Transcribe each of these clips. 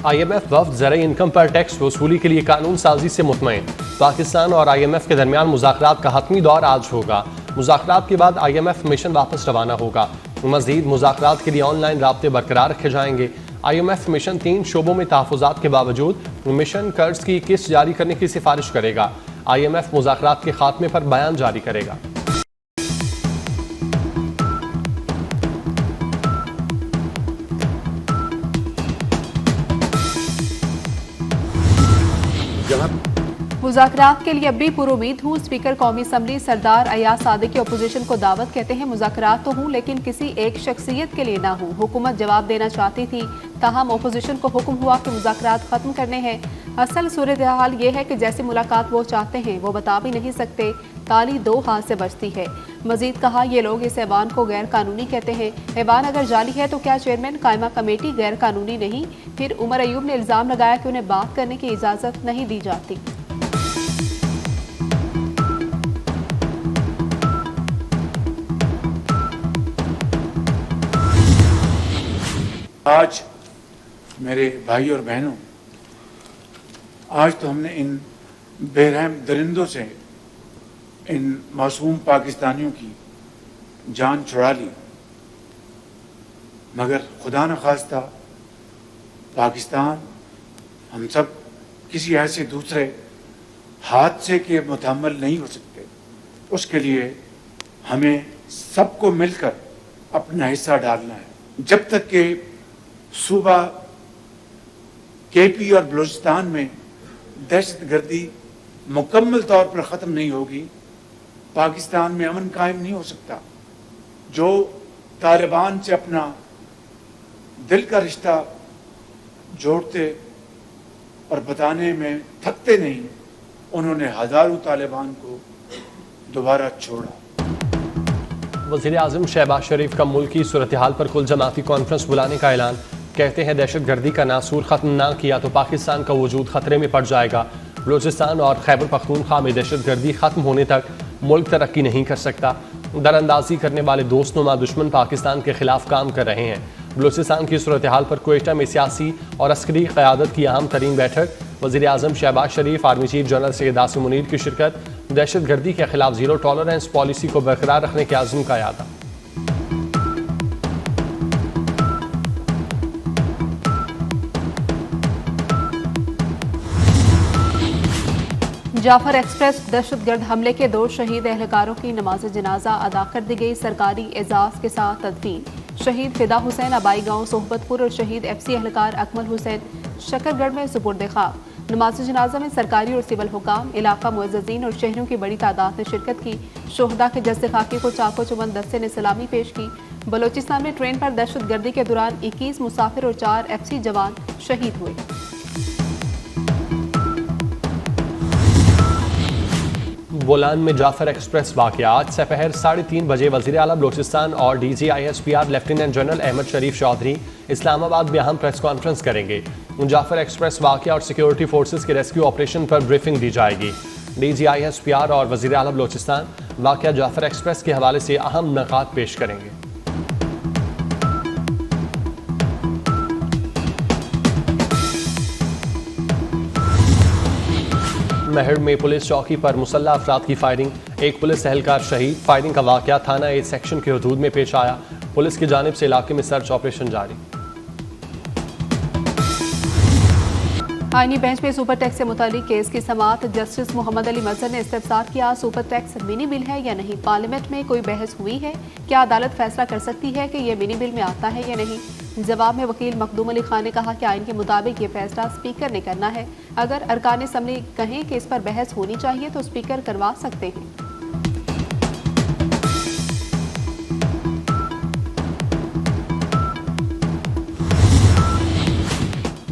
IMF वफ्द ज़राई income पर tax वसूली के लिए कानून साजी से मुतमईन। पाकिस्तान और IMF के दरमियान मुज़ाकरात का हतमी दौर आज होगा। मुज़ाकरात के बाद IMF मिशन वापस रवाना होगा। मज़ीद मुज़ाकरात के लिए ऑनलाइन राब्ते बरकरार रखे जाएंगे। IMF मिशन 3 शोबों में तहफ़्फ़ुज़ात के बावजूद मिशन कर्ज की किस्त जारी करने की सिफारिश करेगा। IMF मुज़ाकरात के खात्मे पर बयान जारी करेगा। मुज़ाकरात के लिए अब भी पुरुमीद हूँ। स्पीकर कौमी असम्बली सरदार अयाज सादिक की अपोजिशन को दावत कहते हैं, मुज़ाकरात तो हूँ लेकिन किसी एक शख्सियत के लिए ना हूँ। हुकूमत जवाब देना चाहती थी, ताहम अपोजिशन को हुक्म हुआ कि मुज़ाकरात ख़त्म करने हैं। असल सूरत हाल ये है कि जैसी मुलाकात वो चाहते हैं वो बता भी नहीं सकते। ताली दो हाथ से बजती है। मजीद कहा, ये लोग इस ऐवान को गैर कानूनी कहते हैं। ऐवान अगर जाली है तो क्या चेयरमैन कायमा कमेटी गैर कानूनी नहीं? फिर उमर अयूब ने इल्ज़ाम लगाया कि उन्हें बात करने की इजाज़त नहीं दी जाती। आज मेरे भाई और बहनों, आज तो हमने इन बेरहम दरिंदों से, इन मासूम पाकिस्तानियों की जान छुड़ा ली, मगर खुदा न खास्ता पाकिस्तान हम सब किसी ऐसे दूसरे हादसे के मुतहम्मिल नहीं हो सकते। उसके लिए हमें सबको मिलकर अपना हिस्सा डालना है। जब तक के सूबा KP और बलूचिस्तान में दहशतगर्दी मुकम्मल तौर पर ख़त्म नहीं होगी, पाकिस्तान में अमन कायम नहीं हो सकता। जो तालिबान से अपना दिल का रिश्ता जोड़ते और बताने में थकते नहीं, उन्होंने हज़ारों तालिबान को दोबारा छोड़ा। वज़ीर आज़म शहबाज शरीफ का मुल्क की सूरत हाल पर कुल जमाती कॉन्फ्रेंस बुलाने का ऐलान। कहते हैं दहशतगर्दी का नासूर ख़त्म ना किया तो पाकिस्तान का वजूद ख़तरे में पड़ जाएगा। बलूचिस्तान और खैबर पख्तूनख्वा में दहशतगर्दी ख़त्म होने तक मुल्क तरक्की नहीं कर सकता। दरअंदाजी करने वाले दोस्तनुमा दुश्मन पाकिस्तान के खिलाफ काम कर रहे हैं। बलूचिस्तान की सूरत हाल पर क्वेटा में सियासी और अस्करी क़यादत की अहम तरीन बैठक। वज़ीर आज़म Shehbaz Sharif, army chief general Syed Asim Munir की शिरकत। दहशतगर्दी के खिलाफ ज़ीरो टॉलरेंस पॉलिसी को बरकरार रखने के आज़म का यादा। जाफर एक्सप्रेस दहशतगर्द हमले के 2 शहीद एहलकारों की नमाज जनाजा अदा कर दी गई। सरकारी एजाज के साथ तदफीन। शहीद फिदा हुसैन आबाई गांव सोहबतपुर और शहीद FC एहलकार अकमल हुसैन शकरगढ़ में सुपुर्द खाक। नमाज जनाजा में सरकारी और सिविल हुकाम, इलाका मुअज़्ज़ज़ीन और शहरियों की बड़ी तादाद ने शिरकत की। शोहदा के जस्द खाकी को चाको चुमन दस्ते ने सलामी पेश की। बलोचिस्तान में ट्रेन पर दहशतगर्दी के दौरान 21 मुसाफिर और 4 FC जवान शहीद हुए। बोलान में जाफर एक्सप्रेस वाक़या। आज सपहर 3:30 बजे वज़ीर आला बलूचिस्तान और DG ISPR lieutenant general Ahmed Sharif Chaudhry Islamabad में अहम प्रेस कॉन्फ्रेंस करेंगे। जाफर एक्सप्रेस वाक़या और सिक्योरिटी फोर्सेस के रेस्क्यू ऑपरेशन पर ब्रीफिंग दी जाएगी। DG ISPR और वज़ीर आला बलूचिस्तान वाक़या जाफर एक्सप्रेस के हवाले से अहम नकात पेश करेंगे। महड़ में पुलिस चौकी पर मुसल्लह अफराद की फायरिंग। एक पुलिस एहलकार शहीद। फायरिंग का वाक़या थाना A सेक्शन के हदूद में पेश आया। पुलिस की जानिब से इलाके में सर्च ऑपरेशन जारी। आईनी बेंच में सुपर टैक्स से मुतालिक केस की समाअत। जस्टिस मोहम्मद अली मजहर ने इस्तफसार किया, सुपर टैक्स मिनी बिल है या नहीं? पार्लियामेंट में कोई बहस हुई है? क्या अदालत फैसला कर सकती है कि यह मिनी बिल में आता है या नहीं? जवाब में वकील मखदूम अली खान ने कहा कि आइन के मुताबिक ये फैसला स्पीकर ने करना है। अगर अरकान असम्बली कहें कि इस पर बहस होनी चाहिए तो स्पीकर करवा सकते हैं।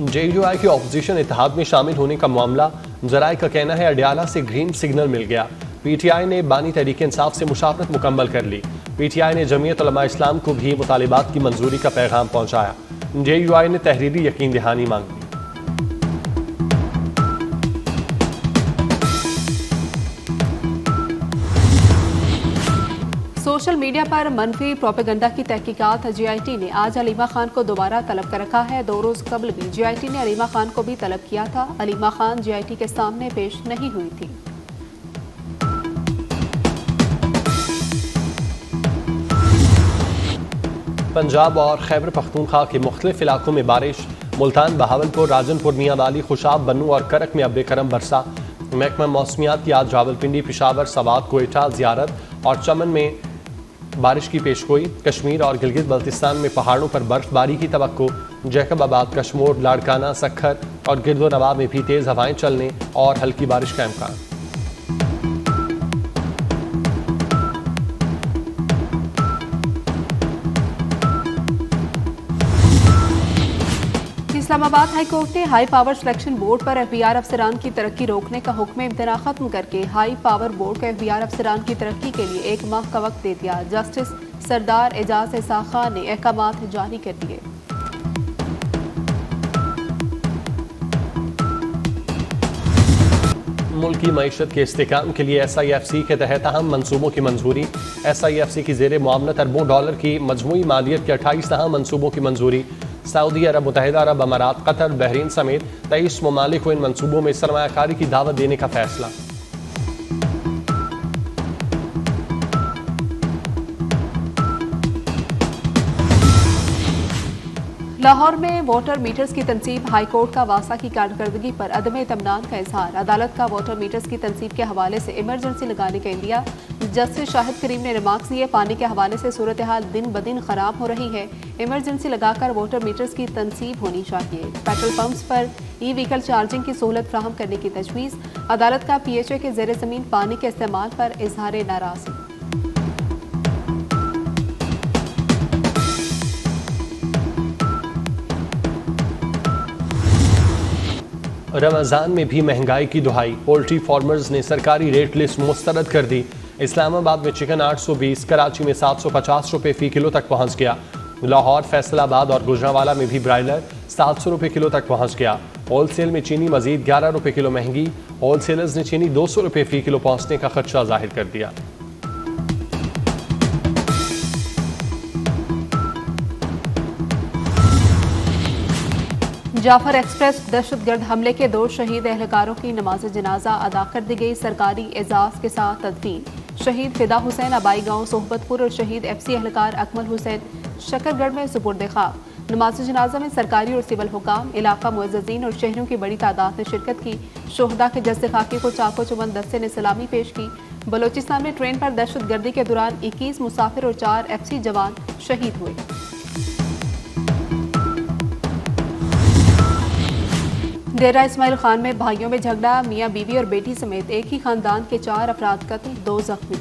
JUI के ऑपोजिशन इत्तेहाद में शामिल होने का मामला। जराए का कहना है अडियाला से ग्रीन सिग्नल मिल गया। PTI ने बानी तहरीक इंसाफ से मुशावरत मुकम्मल कर ली। PTI ने जमीयत उलमा इस्लाम को भी मुतालिबात की मंजूरी का पैगाम पहुंचाया। JUI ने तहरीरी यकीन दहानी मांगी। सोशल मीडिया पर मनफी प्रोपेगंडा की तहकीकात GIT ने आज अलीमा खान को दोबारा तलब कर रखा है। 2 रोज कबल भी GIT ने अलीमा खान को भी तलब किया था। अलीमा खान GIT के सामने पेश नहीं हुई थी। पंजाब और खैबर पख्तूनख्वा के मुख्तलिफ इलाकों में बारिश। मुल्तान, बहावलपुर, राजनपुर, मियांवाली, खुशाब, बन्नू और करक में अब बेकरम बरसा। महकमा मौसमियात की आज रावलपिंडी, पिशावर, सवात, कोयटा, ज़ियारत और चमन में बारिश की पेशगोई। कश्मीर और गिलगित बल्तिस्तान में पहाड़ों पर बर्फबारी की तवक्को। जैकबाबाद, कशमोर, लाड़काना, सखर और गिरदो नवाह में भी तेज़ हवाएं चलने और हल्की बारिश का इम्कान। इस्लामाबाद हाई कोर्ट ने हाई पावर सिलेक्शन बोर्ड पर FBR अफसरान की तरक्की रोकने का हुक्म इम्तना खत्म करके हाई पावर बोर्ड को FBR अफसरान की तरक्की के लिए 1 माह का वक्त दे दिया। जस्टिस सरदार एजाज इसाक खान ने अहकामात जारी कर दिए। मुल्की मईशत के इस्तेहकाम के लिए SIFC के तहत अहम मनसूबों की मंजूरी। SIFC की ज़ेर मुआवनत अरबों डॉलर की मजमूई मालियत के 28 अहम मनसूबों की मंजूरी। सऊदी अरब, मुत्तहिदा अरब अमारात, कतर, बहरीन समेत 23 ममालिक को इन मनसूबों में सरमायाकारी की दावत देने का फैसला। लाहौर में वाटर मीटर्स की तनसीब। हाई कोर्ट का वासा की कारकर्दगी पर अदम इत्मीनान का इजहार। अदालत का वाटर मीटर्स की तनसीब के हवाले से इमरजेंसी लगाने का इंदिया। जस्टिस शाहिद करीम ने रिमार्क्स दिए, पानी के हवाले से सूरत हाल दिन ब दिन खराब हो रही है। इमरजेंसी लगाकर वाटर मीटर्स की तनसीब होनी चाहिए। पेट्रोल पंप्स पर ई-व्हीकल चार्जिंग की सहूलत फ्राहम करने की तजवीज़। अदालत का PHA के ज़ेर ज़मीन पानी के इस्तेमाल पर इजहार नाराज़गी। रमज़ान में भी महंगाई की दुहाई। पोल्ट्री फार्मर्स ने सरकारी रेट लिस्ट मुस्तरद कर दी। इस्लामाबाद में चिकन 820, कराची में 750 रुपये फ़ी किलो तक पहुँच गया। लाहौर, फैसलाबाद और गुजरांवाला में भी ब्रायलर 700 रुपये किलो तक पहुँच गया। होल सेल में चीनी मजीद 11 रुपये किलो महंगी। होल सेलर्स ने चीनी 200 रुपये फ़ी किलो पहुँचने का खदशा जाहिर कर दिया। जाफर एक्सप्रेस दहशतगर्द हमले के 2 शहीद एहलकारों की नमाज जनाजा अदा कर दी गई। सरकारी एजाज के साथ तदफीन। शहीद फिदा हुसैन आबाई गांव सोहबतपुर और शहीद FC एहलकार अकमल हुसैन शकरगढ़ में सुपुर्द खाक। नमाज जनाजा में सरकारी और सिविल हुकाम, इलाका मुअज्जिज़ीन और शहरियों की बड़ी तादाद ने शिरकत की। शोहदा के जस्से खाकी को चाको चुबंद दस्ते ने सलामी पेश की। बलोचिस्तान में ट्रेन पर दहशतगर्दी के दौरान 21 मुसाफिर और 4 FC जवान शहीद हुए। डेरा इस्माइल खान में भाइयों में झगड़ा। मियां बीवी और बेटी समेत एक ही खानदान के 4 अफराद कत्ल, 2 जख्मी।